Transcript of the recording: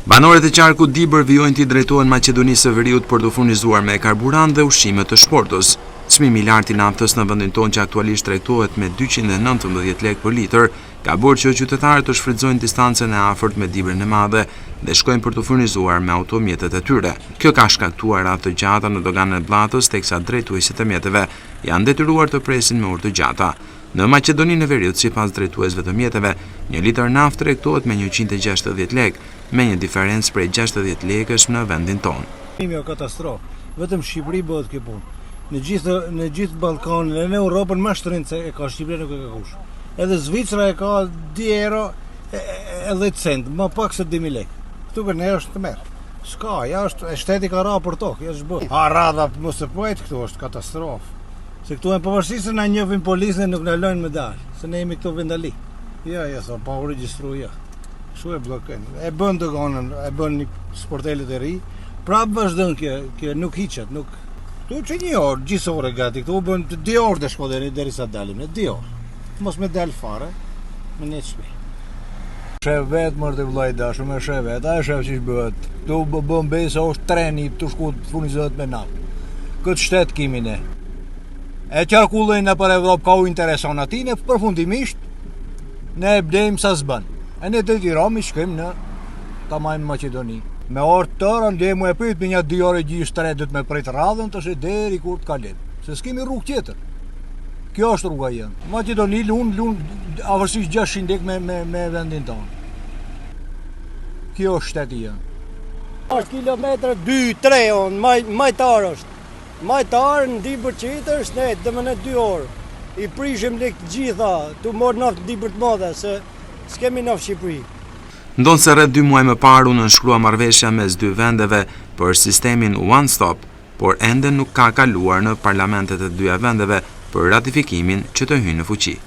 Banorët e qarkut Dibër vijojnë t'i drejtohen Maqedonisë së Veriut për të furnizuar me karburant dhe ushqime të shportës. Çmimi i lartë i naftës në vendin tonë që aktualisht trajtohet me 219 lekë për litër, ka bërë që qytetarët të shfrytëzojnë distancën e afërt me Dibrën e Madhe dhe shkojnë për të furnizuar me automjetet e tyre. Kjo ka shkaktuar radhë të gjata në doganën e Bllatës, teksa drejtuesit e mjeteve janë detyruar të presin me orë të gjata. Në Maqedoninë e Veriut, sipas drejtuesve të mjeteve, 1 litër naftë tregtohet me 160 lekë, me një diferencë prej 60 lekësh në vendin tonë. Kjo katastrofë, vetëm Shqipëri bëhet kjo punë. Në gjithë Ballkanin e në Europën më shtrenjtë se e ka Shqipëria nuk e ka kush. Edhe Zvicra e ka 10 euro e 10 cent, më pak se 2000 lekë. Këtu për ne është të merr. S'ka, jashtë shteti ka ra për tokë, jashtë bëhet. Radha mos e poet këtu është katastrofë. Se këtu e pavarësisht se na njohin policën nuk na lënë me dalë, se ne jemi këtu vendali. Ja, thon, pa u regjistruar. Kështu e bllokojnë. E bën doganën, e bën një sportelet e ri. Prapë vazhdon kjo nuk hiqet, nuk. Këtu që 1 orë, gjithë gati, këtu bën 2 orë të shkoderi derisa dalim, 2 orë. Mos me dal fare, me ne çmi. Shef vetë mërë të vllai dashur, me shef vetë, a shef që bëhet. Këtu bën besa është treni të shku të furnizohet me naftë. Këtë shtet kimi ne. E qarkullin në për Evropë ka u intereson ati, ne përfundimisht ne e blejmë sa s'bën. E ne të tiromi shkëm në ta majmë Maqedoni. Me orë të tërë, në mu e pëjtë për një 2 orë gjysë 3 dhëtë me prejtë radhën të shë deri kur të kalim. Se s'kemi rrugë tjetër. Kjo është rruga jënë. Maqedoni lunë avërsisht 600 lekë me vendin tonë. Kjo është shteti jënë. Është kilometrë 2-3 onë, majtar është. Majtar në Dibër qitër, shnet, dhe më në 2 orë. I prishim lekë gjitha, të morë naftë Dibër të Madhe, se s'kemi naftë Shqipëri. Ndonë se rreth 2 muaj më parë u nënshkrua marrëveshja mes 2 vendeve për sistemin One Stop, por ende nuk ka kaluar në parlamentet e 2 vendeve për ratifikimin që të hyjë në fuqi.